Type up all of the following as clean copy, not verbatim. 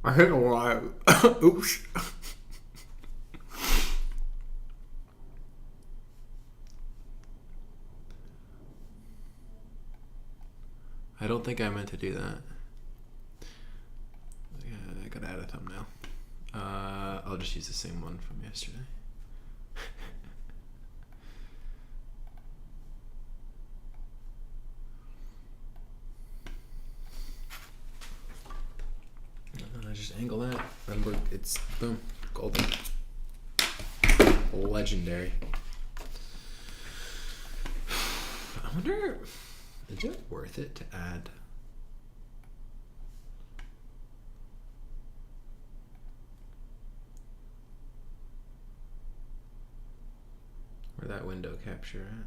I hit a lot. Oops. I don't think I meant to do that. Yeah, I gotta add a thumbnail. I'll just use the same one from yesterday. I just angle that, and it's boom, golden, legendary. I wonder, is it worth it to add? Where that window capture at?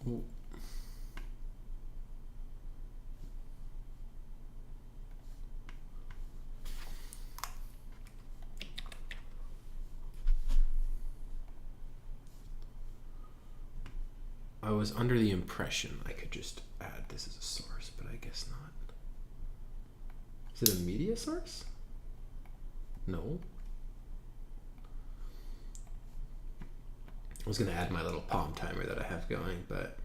Ooh. I was under the impression I could just add this as a source, but I guess not. Is it a media source? No. I was going to add my little palm timer that I have going, but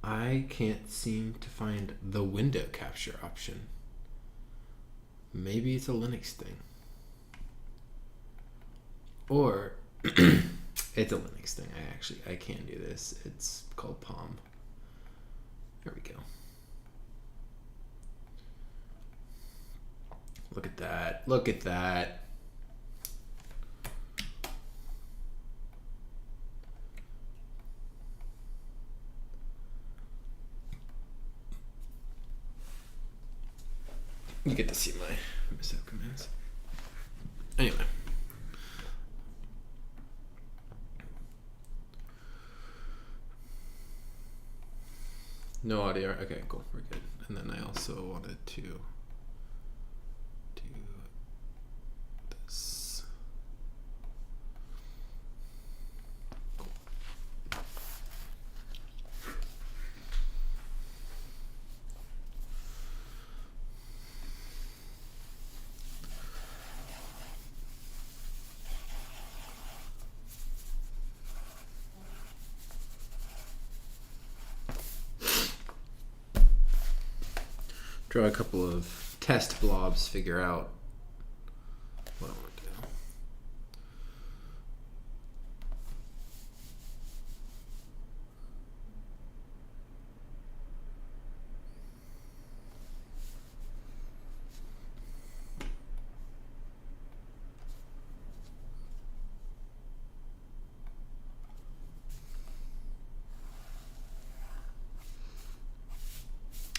I can't seem to find the window capture option. Maybe it's a Linux thing. Or it's a Linux thing. I can do this. It's called Palm. There we go. Look at that. Look at that. You get to see my mishap commands. Anyway. No audio. Okay, cool. We're good. And then I also wanted to do this. Draw a couple of test blobs, figure out what I want to do.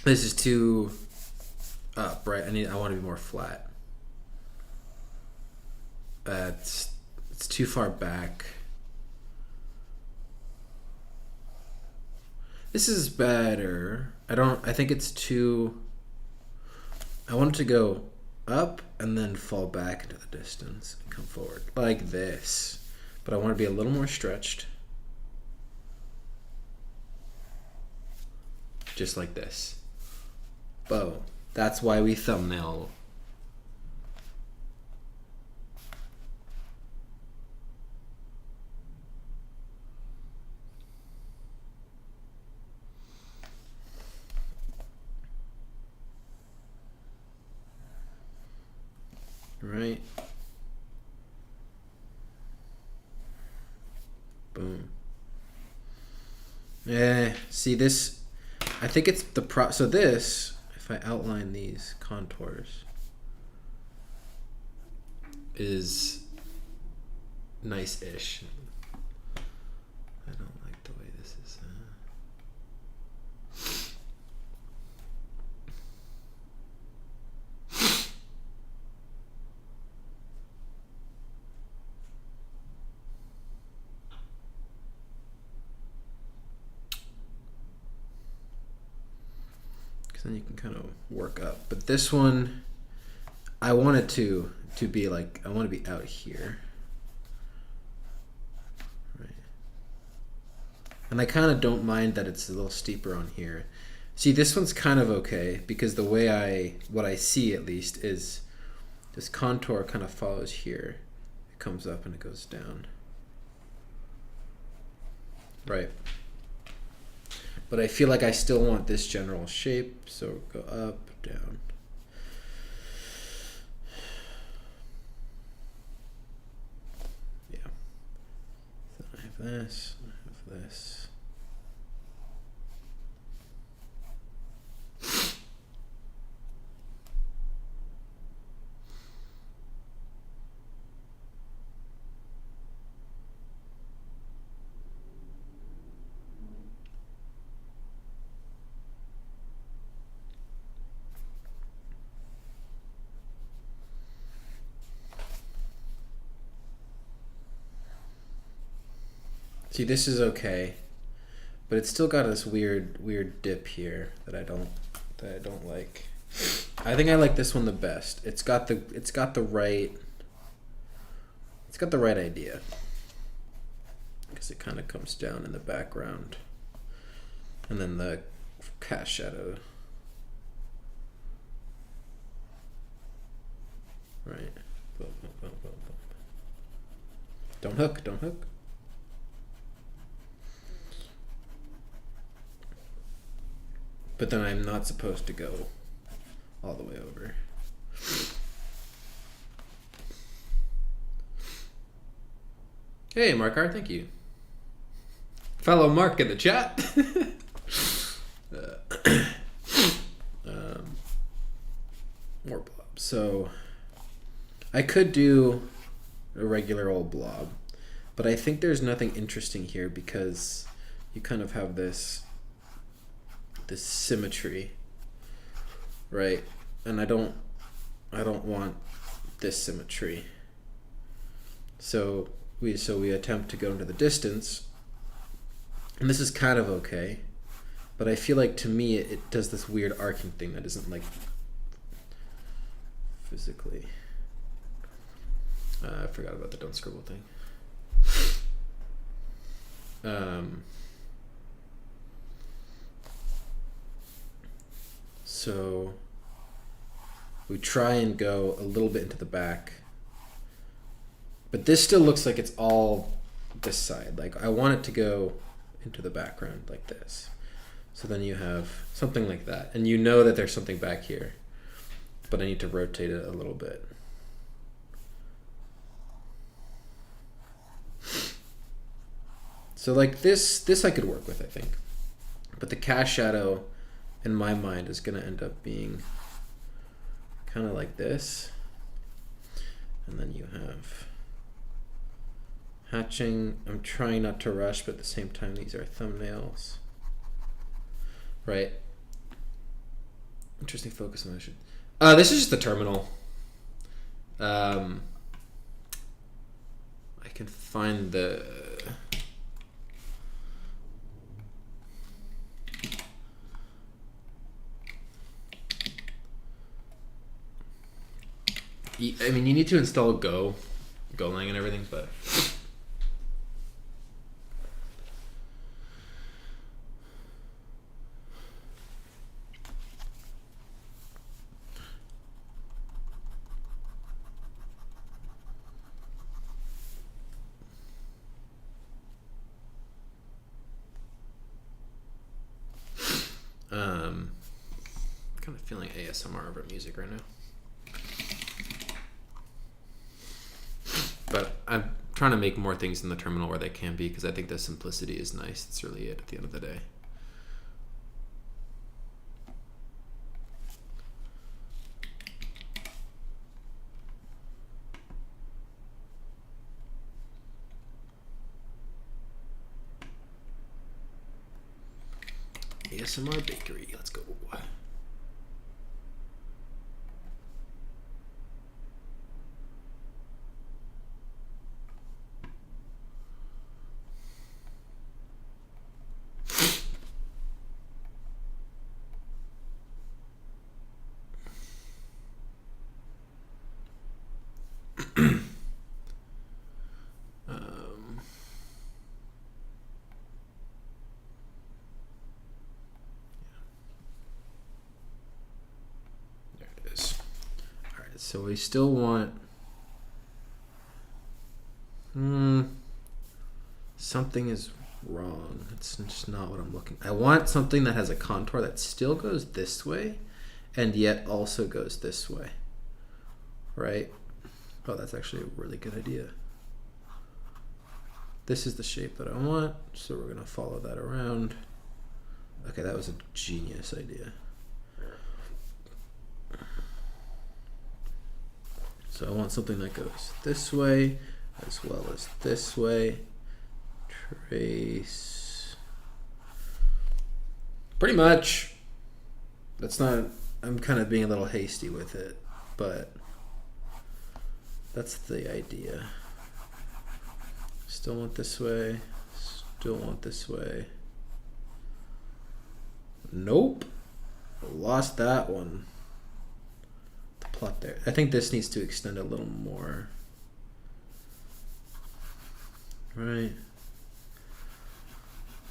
This is too bright. I want to be more flat. It's too far back. This is better. I think it's too. I want it to go up and then fall back into the distance and come forward like this. But I want to be a little more stretched. Just like this. Boom. That's why we thumbnail. Right. Boom. Yeah. See this? I think it's the so this. If I outline these contours, is nice-ish. I don't like the way this is. because then you can kind of work up. But this one, I want it to be like, I want to be out here. Right. And I kind of don't mind that it's a little steeper on here. See, this one's kind of okay because the way what I see at least is this contour kind of follows here. It comes up and it goes down. Right. But I feel like I still want this general shape, so go up, down. Yeah. So I have this, I have this. See, this is okay, but it's still got this weird dip here that I don't like. I think I like this one the best. It's got the right idea because it kind of comes down in the background, and then the cast shadow. Right. Boom, boom, boom, boom, boom. Don't hook. Don't hook. But then I'm not supposed to go all the way over. Hey, Mark R, thank you. Fellow Mark in the chat. More blobs. So I could do a regular old blob, but I think there's nothing interesting here because you kind of have this symmetry, right? And I don't want this symmetry. So we attempt to go into the distance, and this is kind of okay, but I feel like to me it does this weird arcing thing that isn't like physically. I forgot about the don't scribble thing. So we try and go a little bit into the back, but this still looks like it's all this side. Like I want it to go into the background like this. So then you have something like that, and you know that there's something back here, but I need to rotate it a little bit. So like this I could work with, I think, but the cast shadow in my mind is going to end up being kind of like this. And then you have hatching. I'm trying not to rush, but at the same time, these are thumbnails. Right. Interesting focus motion. This is just the terminal. I can find the... I mean, you need to install Golang and everything, but kind of feeling ASMR over music right now. But I'm trying to make more things in the terminal where they can be, because I think the simplicity is nice. That's really it at the end of the day. ASMR Bakery, let's go. There it is. All right, so we still want something is wrong. It's just not what I'm looking. I want something that has a contour that still goes this way and yet also goes this way. Right? Oh, that's actually a really good idea. This is the shape that I want, so we're gonna follow that around. Okay, that was a genius idea. So I want something that goes this way as well as this way. Trace. Pretty much. That's not, I'm kind of being a little hasty with it, but that's the idea. Still want this way. Still want this way. Nope. Lost that one. The plot there. I think this needs to extend a little more. Right.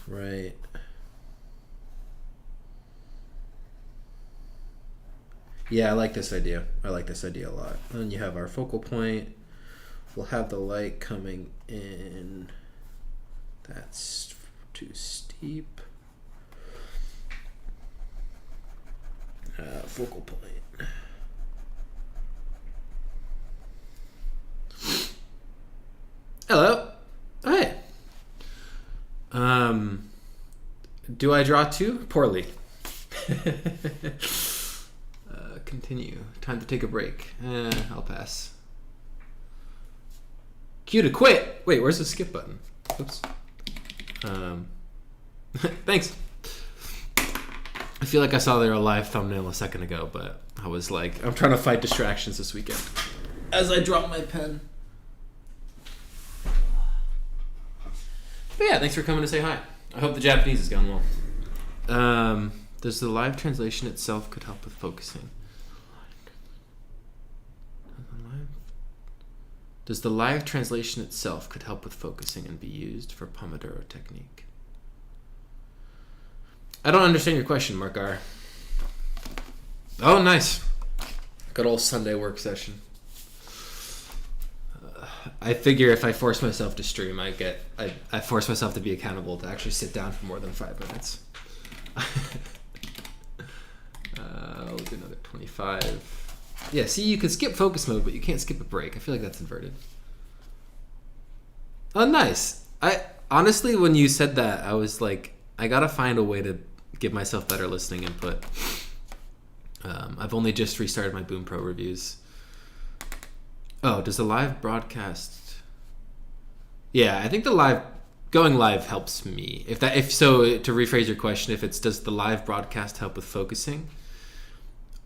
Right. Yeah, I like this idea. I like this idea a lot. And then you have our focal point. We'll have the light coming in. That's too steep. Focal point. Hello. Hi. Do I draw too? Poorly. Continue. Time to take a break. I'll pass. Cue to quit. Wait, where's the skip button? Oops. Thanks. I feel like I saw their live thumbnail a second ago, but I was like, I'm trying to fight distractions this weekend. As I drop my pen. But yeah, thanks for coming to say hi. I hope the Japanese is going well. Does the live translation itself could help with focusing? Does the live translation itself could help with focusing and be used for Pomodoro technique? I don't understand your question, Mark R. Oh, nice. Good old Sunday work session. I figure if I force myself to stream, I force myself to be accountable to actually sit down for more than 5 minutes. We'll do another 25. Yeah, see, you can skip focus mode, but you can't skip a break. I feel like that's inverted. Oh, nice. I honestly, when you said that, I was like, I gotta find a way to give myself better listening input. I've only just restarted my Boom Pro reviews. Oh, does the live broadcast? Yeah, I think the going live helps me. If so, to rephrase your question, if it's does the live broadcast help with focusing?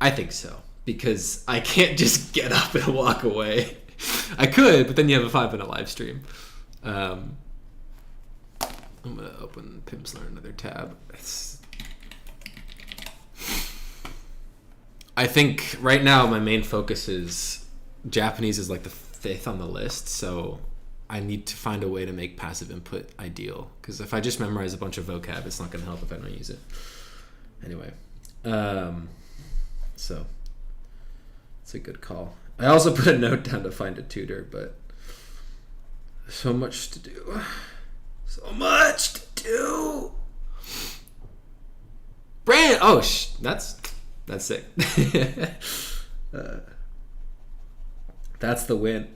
I think so, because I can't just get up and walk away. I could, but then you have a 5-minute live stream. I'm gonna open Pimsleur another tab. I think right now my main focus is Japanese is like the 5th on the list, so I need to find a way to make passive input ideal, because if I just memorize a bunch of vocab, it's not going to help if I don't use it. Anyway, so it's a good call. I also put a note down to find a tutor, but so much to do. So much to do. Brand. Oh, that's sick. That's the win.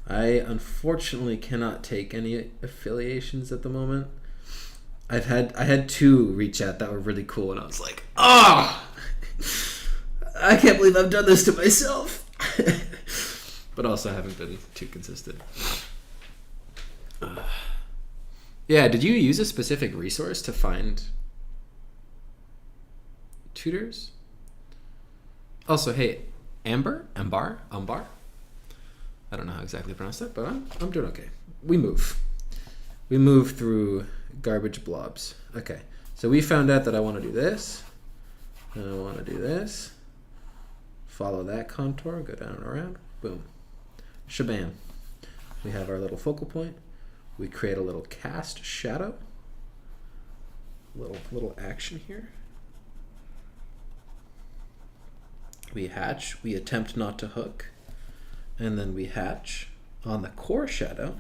I unfortunately cannot take any affiliations at the moment. I had 2 reach out that were really cool, and I was like, oh, I can't believe I've done this to myself. But also I haven't been too consistent. Yeah, did you use a specific resource to find tutors? Also, hey, Ambar? I don't know how exactly to pronounce that, but I'm doing okay. We move through garbage blobs. Okay, so we found out that I want to do this. I want to do this. Follow that contour, go down and around, boom. Shabam. We have our little focal point. We create a little cast shadow. Little action here. We hatch, we attempt not to hook, and then we hatch on the core shadow.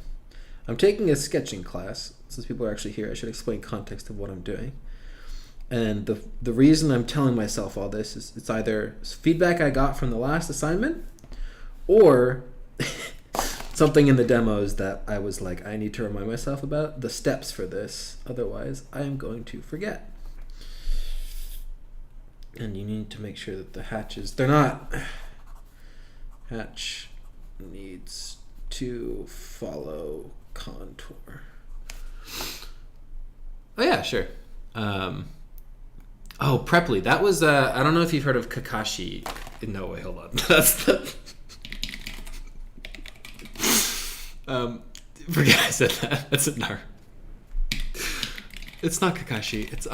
I'm taking a sketching class. Since people are actually here, I should explain context of what I'm doing. And the reason I'm telling myself all this is it's either feedback I got from the last assignment or something in the demos that I was like, I need to remind myself about the steps for this. Otherwise, I am going to forget. And you need to make sure that the hatches, they're not, hatch needs to follow contour. Oh yeah, sure. Oh, Preply. That was, I don't know if you've heard of Kakashi. No, wait, hold on. That's the... forget I said that. That's a nar. It's not Kakashi. It's,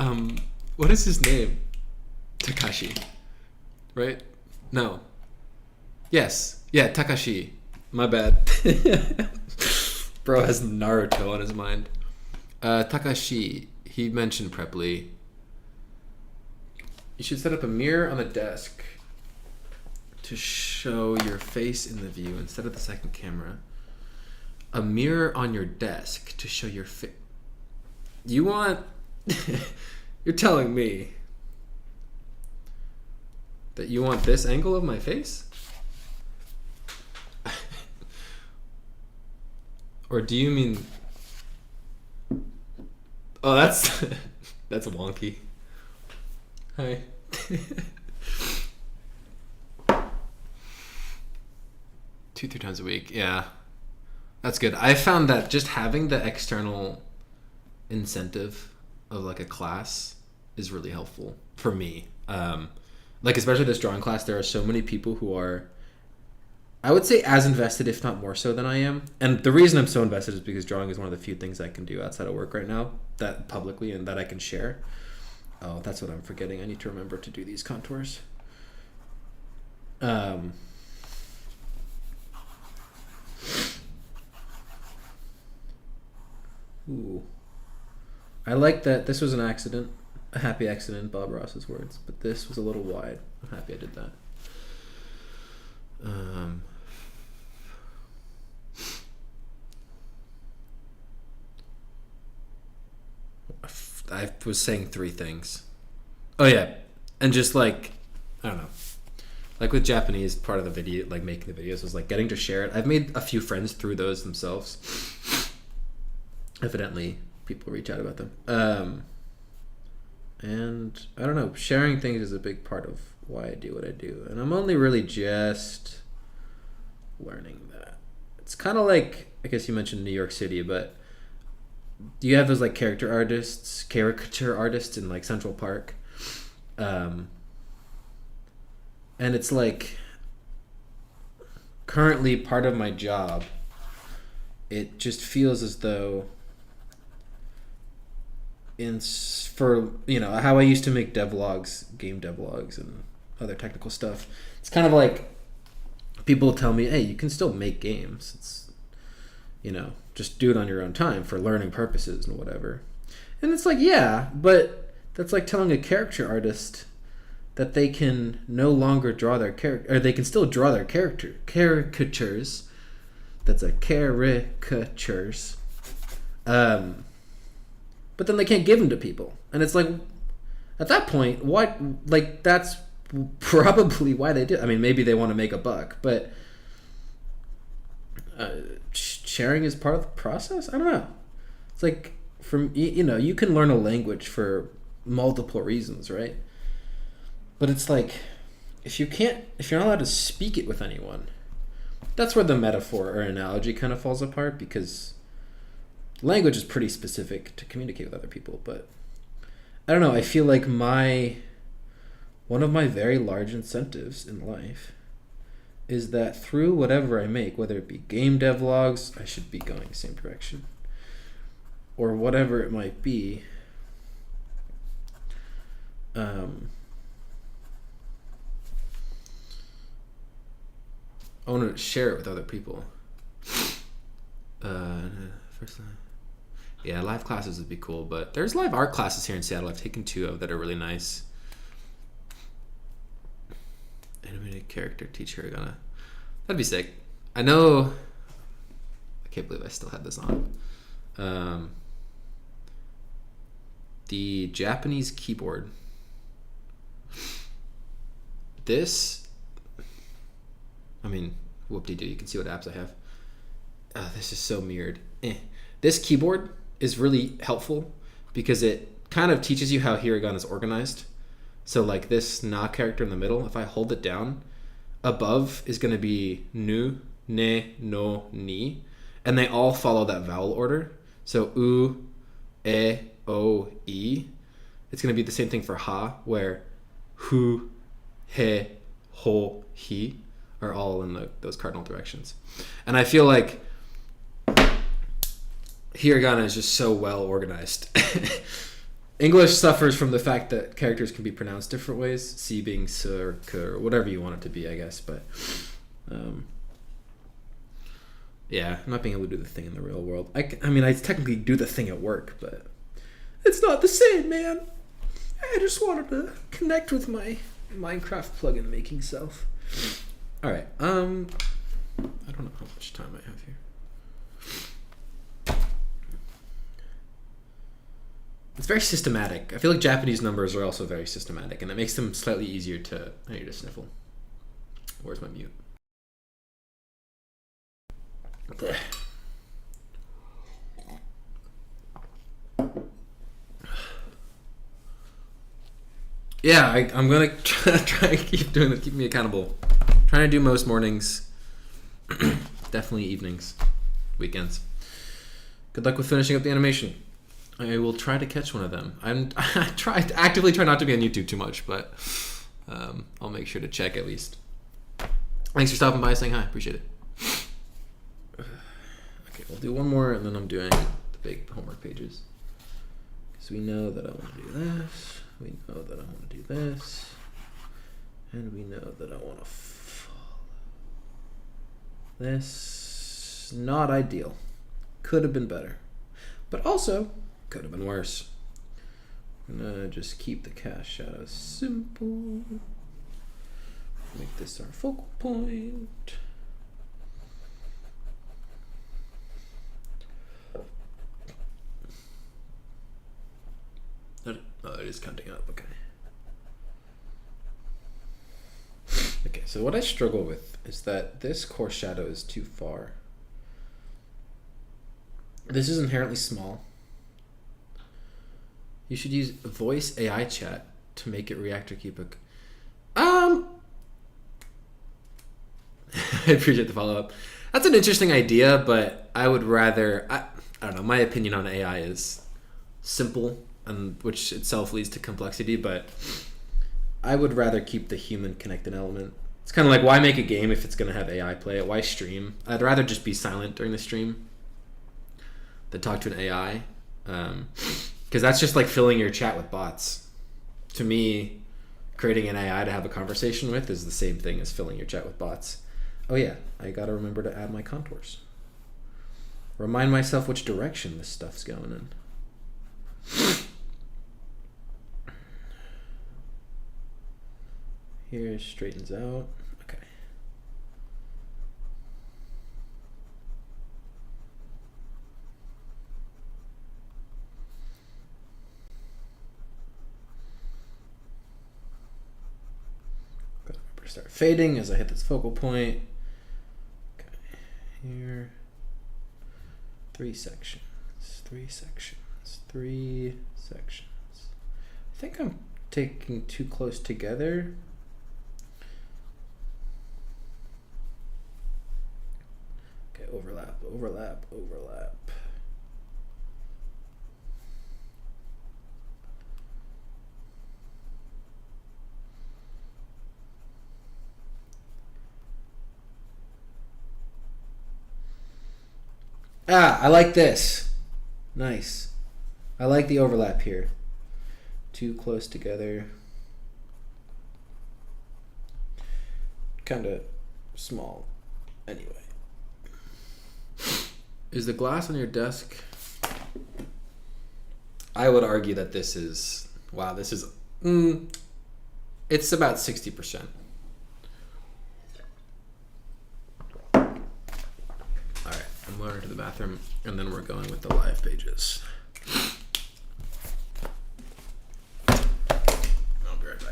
what is his name? Takashi. Right? No. Yes. Yeah, Takashi. My bad. Bro has Naruto on his mind. Takashi. He mentioned Preply. You should set up a mirror on the desk to show your face in the view instead of the second camera. A mirror on your desk to show your face. You want... You're telling me that you want this angle of my face? Or do you mean... Oh, that's... that's wonky. Hi. 2-3 times a week, yeah. That's good. I found that just having the external incentive of like a class is really helpful for me. Like especially this drawing class, there are so many people who are, I would say, as invested, if not more so than I am. And the reason I'm so invested is because drawing is one of the few things I can do outside of work right now, that publicly and that I can share. Oh, that's what I'm forgetting. I need to remember to do these contours. Ooh. I like that this was an accident. A happy accident, Bob Ross's words. But this was a little wide. I'm happy I did that. I was saying 3 things. Oh yeah, and just like, I don't know, like with Japanese, part of the video, like making the videos was like getting to share it. I've made a few friends through those themselves. Evidently, people reach out about them. And I don't know, sharing things is a big part of why I do what I do. And I'm only really just learning that. It's kind of like, I guess you mentioned New York City, but do you have those like caricature artists in like Central Park? And it's like currently part of my job. It just feels as though for how I used to make devlogs, game devlogs, and other technical stuff. It's kind of like people tell me, "Hey, you can still make games. It's just do it on your own time for learning purposes and whatever." And it's like, yeah, but that's like telling a caricature artist that they can no longer draw their character, or they can still draw their caricatures. That's a caricatures. But then they can't give them to people. And it's like, at that point, what, like, that's probably why they do. I mean, maybe they want to make a buck, but sharing is part of the process? I don't know. It's like, you can learn a language for multiple reasons, right? But it's like, if you're not allowed to speak it with anyone, that's where the metaphor or analogy kind of falls apart, because language is pretty specific to communicate with other people. But I don't know, I feel like one of my very large incentives in life is that through whatever I make, whether it be game devlogs, I should be going the same direction, or whatever it might be, I want to share it with other people. First line. Yeah, live classes would be cool, but there's live art classes here in Seattle. I've taken 2 of that are really nice. Animated character teacher gonna. That'd be sick. I know. I can't believe I still had this on. The Japanese keyboard. This. I mean, whoop-de-doo. You can see what apps I have. This is so mirrored. This keyboard is really helpful because it kind of teaches you how hiragana is organized. So like this na character in the middle, if I hold it down, above is going to be nu, ne, no, ni, and they all follow that vowel order. So u, e, o, e. It's going to be the same thing for ha, where hu, he, ho, hi are all in those cardinal directions. And I feel like hiragana is just so well organized. English suffers from the fact that characters can be pronounced different ways, C being S or K or whatever you want it to be, I guess. But yeah, I'm not being able to do the thing in the real world. I mean, I technically do the thing at work, but it's not the same, man. I just wanted to connect with my Minecraft plugin making self. All right. I don't know how much time I have here. It's very systematic. I feel like Japanese numbers are also very systematic, and it makes them slightly easier to... I need to sniffle. Where's my mute? Yeah, I'm going to try and keep doing it, keep me accountable. Trying to do most mornings. Definitely evenings. Weekends. Good luck with finishing up the animation. I will try to catch one of them. I actively try not to be on YouTube too much, but I'll make sure to check at least. Thanks for stopping by, saying hi. Appreciate it. Okay, we'll do one more, and then I'm doing the big homework pages. Because we know that I want to do this. We know that I want to do this. And we know that I want to follow this. Not ideal. Could have been better. But also... could have been worse. I'm gonna just keep the cast shadows simple. Make this our focal point. Oh, it is counting up. Okay. Okay, so what I struggle with is that this core shadow is too far. This is inherently small. You should use voice AI chat to make it react or keep a... I appreciate the follow-up. That's an interesting idea, but I would rather... I don't know, my opinion on AI is simple, and which itself leads to complexity, but I would rather keep the human connected element. It's kind of like, why make a game if it's going to have AI play it? Why stream? I'd rather just be silent during the stream than talk to an AI. Because that's just like filling your chat with bots. To me, creating an AI to have a conversation with is the same thing as filling your chat with bots. Oh yeah, I gotta remember to add my contours. Remind myself which direction this stuff's going in. Here, straightens out. Okay. Start fading as I hit this focal point. Okay, here. 3 sections. I think I'm taking too close together. Okay, overlap. I like this. Nice. I like the overlap here. Too close together. Kind of small. Anyway. Is the glass on your desk? I would argue that this is... Wow, this is... it's about 60%. Alright, I'm going to the bathroom, and then we're going with the live pages. I'll be right back.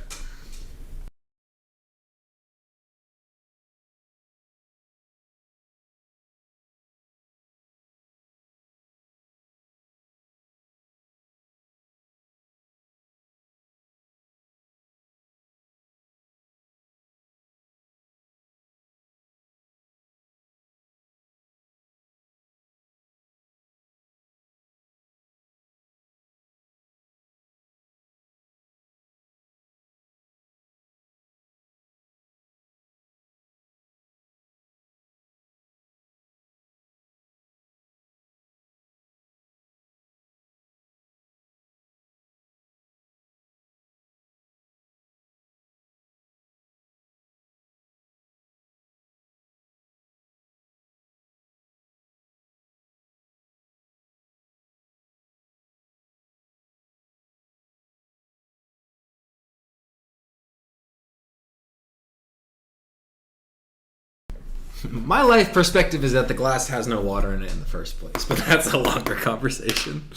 My life perspective is that the glass has no water in it in the first place, but that's a longer conversation.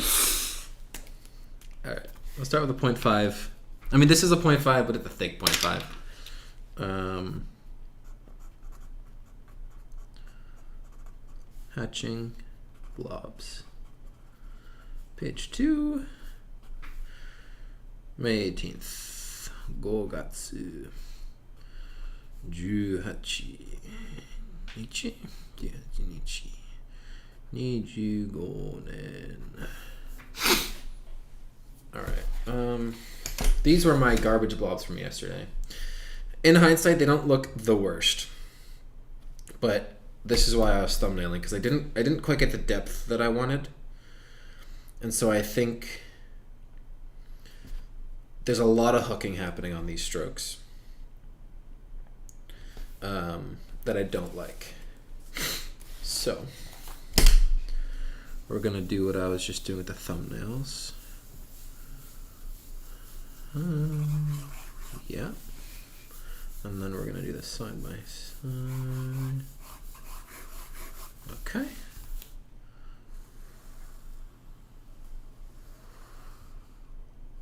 All right, let's start with a 0.5. I mean, this is a 0.5, but it's a thick 0.5. Hatching Blobs. Page 2. May 18th. Gogatsu. Juhachi. Nichi? Yeah, Nichi. Nijugo nen. Alright. These were my garbage blobs from yesterday. In hindsight, they don't look the worst. But this is why I was thumbnailing, because I didn't quite get the depth that I wanted. And so I think there's a lot of hooking happening on these strokes. That I don't like. So we're gonna do what I was just doing with the thumbnails. Yeah, and then we're gonna do this side by side. Okay.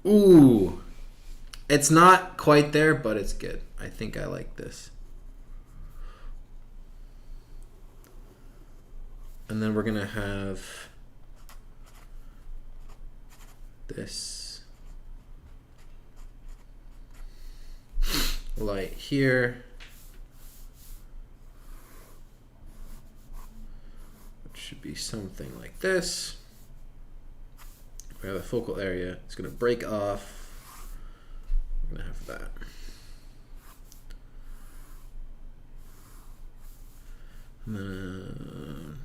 Ooh, it's not quite there, but it's good. I think I like this. And then we're gonna have this light here, which should be something like this. We have a focal area. It's gonna break off. We're gonna have that. And then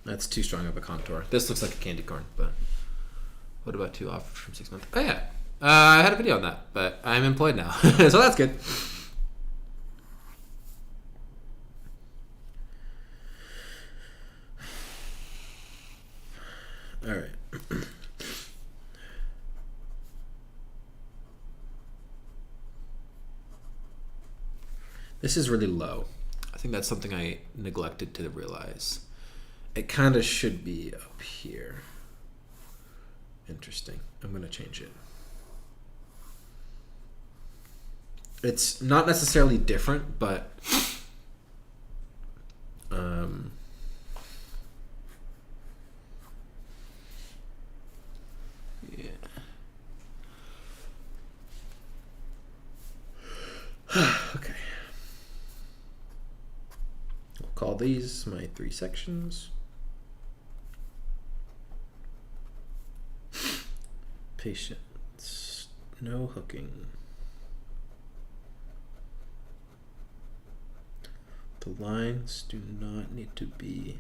that's too strong of a contour. This looks like a candy corn, but what about 2 offers from 6 months? Oh yeah, I had a video on that, but I'm employed now, so that's good. All right. This is really low. I think that's something I neglected to realize. It kind of should be up here. Interesting. I'm going to change it. It's not necessarily different, but yeah. Okay. We'll call these my 3 sections. Patience, no hooking. The lines do not need to be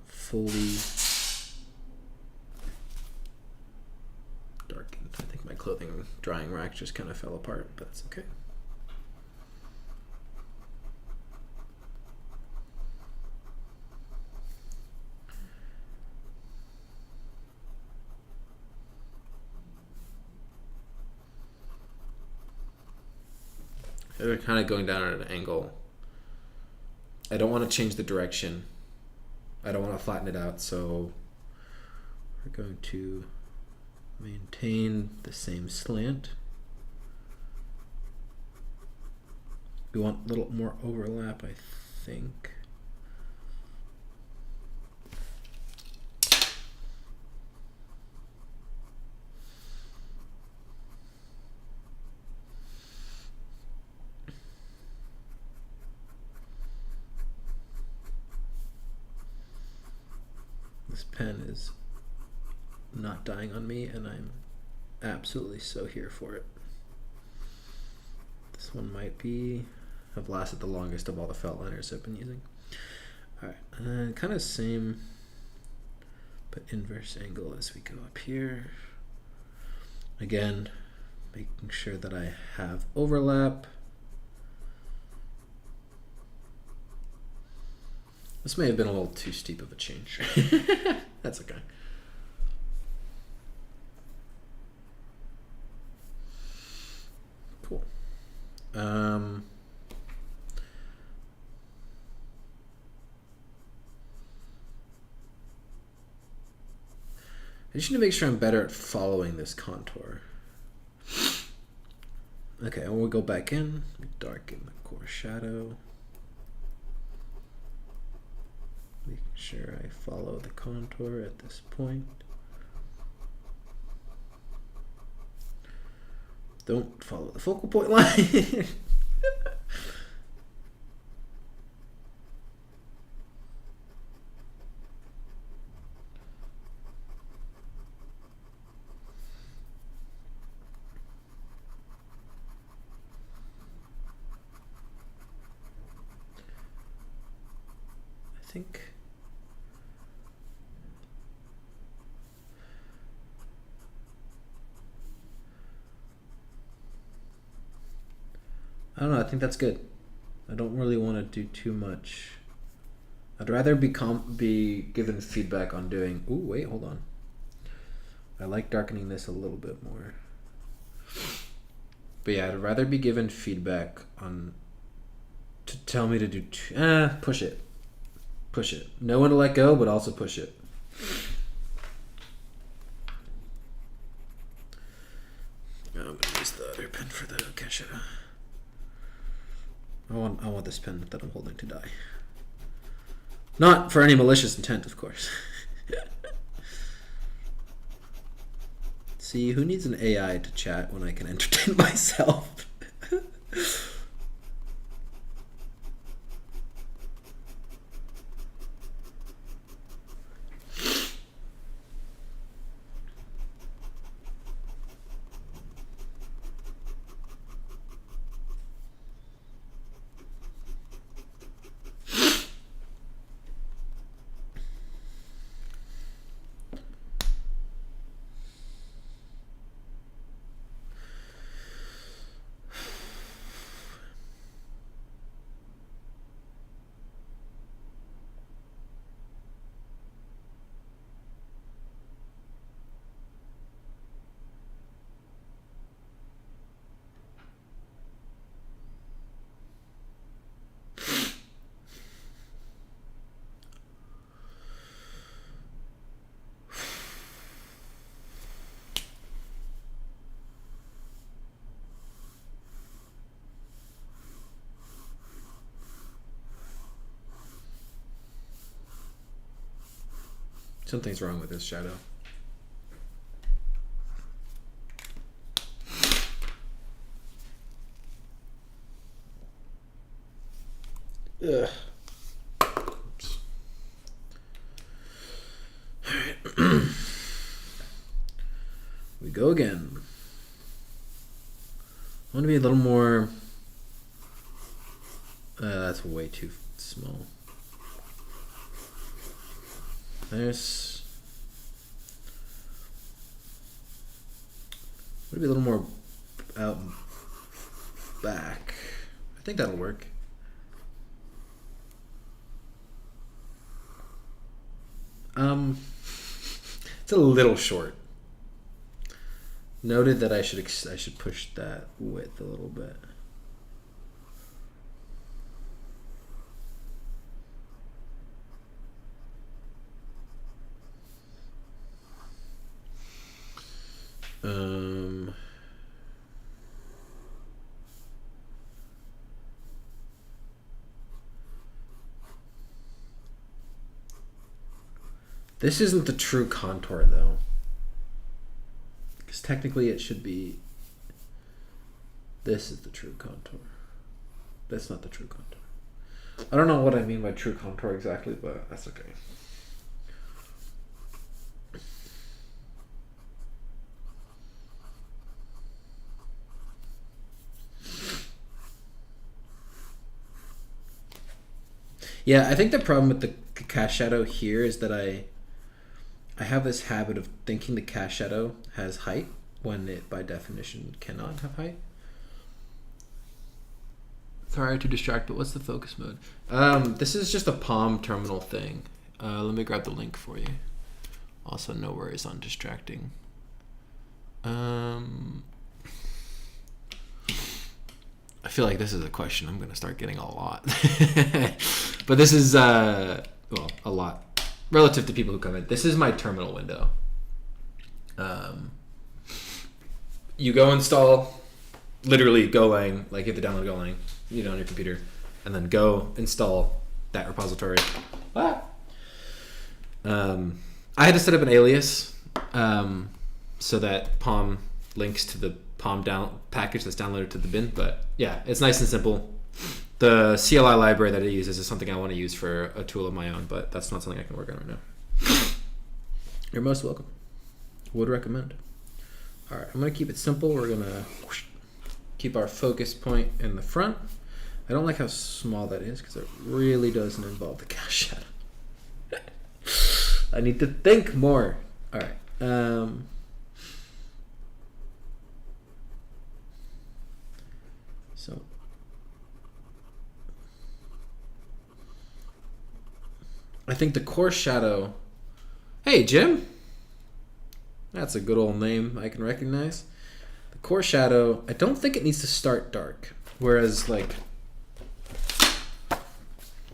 fully my clothing drying rack just kind of fell apart, but it's okay. They're kind of going down at an angle. I don't want to change the direction. I don't want to flatten it out, so we're going to maintain the same slant. We want a little more overlap, I think. This pen is not dying on me, and I'm absolutely so here for it. This one might have lasted the longest of all the felt liners I've been using. Alright, kind of same, but inverse angle as we go up here. Again, making sure that I have overlap. This may have been a little too steep of a change. That's okay. Cool. I just need to make sure I'm better at following this contour. Okay, and we'll go back in, darken the core shadow. Making sure I follow the contour at this point. Don't follow the focal point line. I think I don't know, I think that's good. I don't really want to do too much. I'd rather be given feedback on doing, ooh, wait, hold on. I like darkening this a little bit more. But yeah, I'd rather be given feedback on, to tell me to do, push it. Push it. Know when to let go, but also push it. I'm going to use the other pen for the Keshira. I want this pen that I'm holding to die. Not for any malicious intent, of course. See, who needs an AI to chat when I can entertain myself? Something's wrong with this shadow. Ugh. Oops. All right. We go again. I want to be a little more. That's way too small. Maybe a little more out back. I think that'll work. It's a little short. Noted that I should push that width a little bit. This isn't the true contour though. Because technically it should be, this is the true contour. That's not the true contour. I don't know what I mean by true contour exactly, but that's okay. Yeah, I think the problem with the cast shadow here is that I have this habit of thinking the cast shadow has height when it by definition cannot have height. Sorry to distract, but what's the focus mode? This is just a palm terminal thing. Let me grab the link for you. Also, no worries on distracting. I feel like this is a question I'm going to start getting a lot. But this is, well, a lot. Relative to people who come in. This is my terminal window. You go install, literally Golang, like you have to download Golang, you know, on your computer, and then go install that repository. I had to set up an alias so that Palm links to the Palm down package that's downloaded to the bin. But yeah, it's nice and simple. The CLI library that it uses is something I want to use for a tool of my own, but that's not something I can work on right now. You're most welcome. Would recommend. All right, I'm going to keep it simple. We're going to keep our focus point in the front. I don't like how small that is because it really doesn't involve the cast shadow. I need to think more. All right. So I think the core shadow. Hey, Jim. That's a good old name I can recognize. The core shadow, I don't think it needs to start dark. Whereas, like,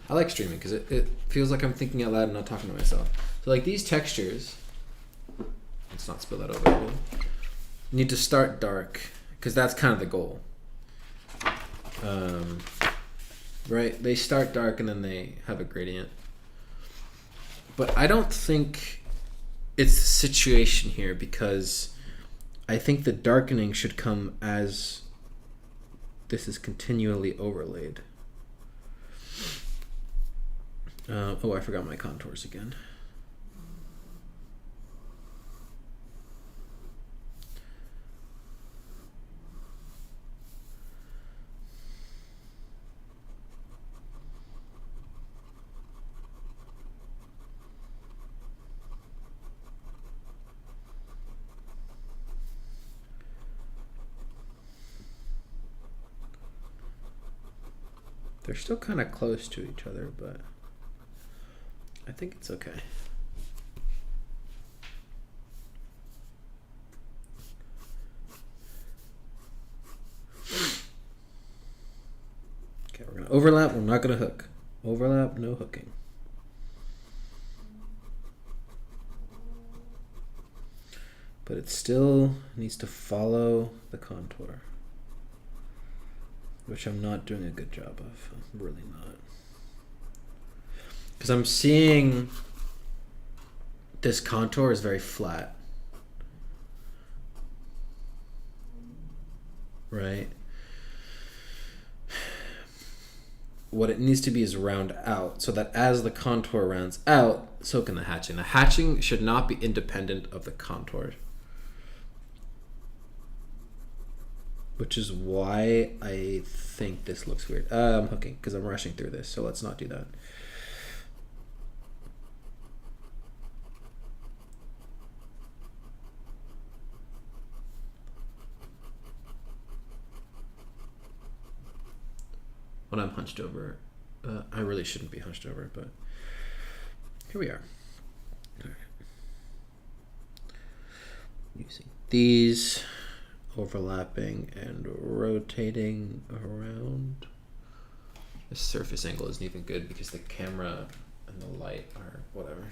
I like streaming because it feels like I'm thinking out loud and not talking to myself. So, like, these textures, let's not spill that over really, need to start dark because that's kind of the goal. Right? They start dark and then they have a gradient. But I don't think it's the situation here because I think the darkening should come as this is continually overlaid. Oh, I forgot my contours again. They're still kind of close to each other, but I think it's okay. Okay, we're gonna overlap, we're not gonna hook. Overlap, no hooking. But it still needs to follow the contour, which I'm not doing a good job of. I'm really not. Because I'm seeing this contour is very flat. Right? What it needs to be is round out so that as the contour rounds out, so can the hatching. The hatching should not be independent of the contour. Which is why I think this looks weird. I'm hooking because I'm rushing through this, so let's not do that. when I'm hunched over. I really shouldn't be hunched over, but here we are. All right. Using these, overlapping and rotating around. The surface angle isn't even good because the camera and the light are whatever.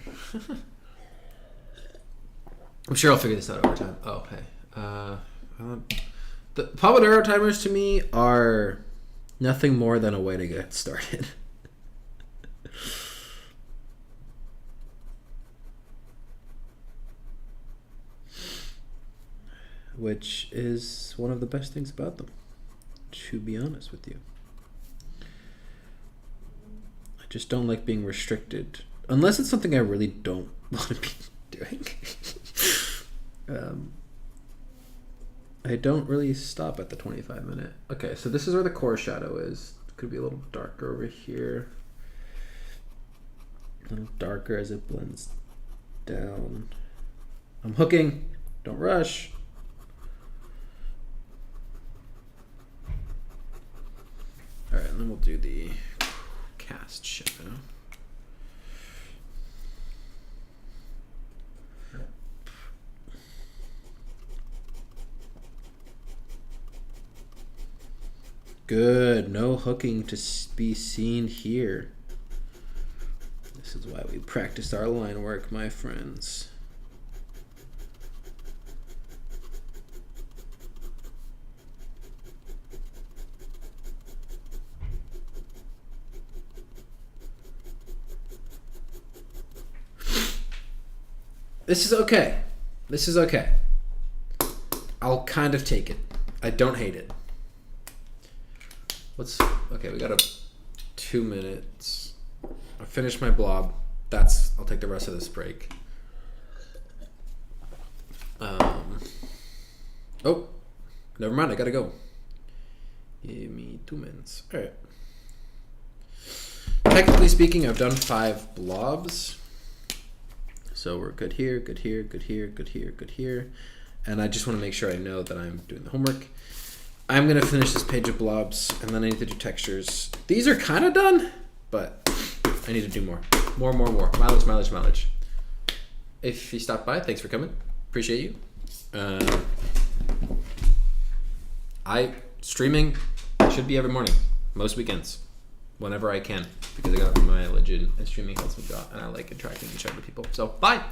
I'm sure I'll figure this out over time. Oh, hey. The Pomodoro timers to me are nothing more than a way to get started. Which is one of the best things about them, to be honest with you. I just don't like being restricted, unless it's something I really don't want to be doing. I don't really stop at the 25-minute. Okay, so this is where the core shadow is. It could be a little darker over here. A little darker as it blends down. I'm hooking. Don't rush. All right, and then we'll do the cast shadow. Good, no hooking to be seen here. This is why we practice our line work, my friends. This is okay. This is okay. I'll kind of take it. I don't hate it. Okay, we got 2 minutes. I finished my blob. I'll take the rest of this break. Oh, never mind. I gotta go. Give me 2 minutes. All right. Technically speaking, I've done 5 blobs. So we're good here, good here, good here, good here, good here. And I just want to make sure I know that I'm doing the homework. I'm going to finish this page of blobs, and then I need to do textures. These are kind of done, but I need to do more. More. Mileage. If you stopped by, thanks for coming. Appreciate you. Streaming should be every morning, most weekends, whenever I can, because I got mileage and streaming helps me draw, and I like interacting with each other people. So, bye!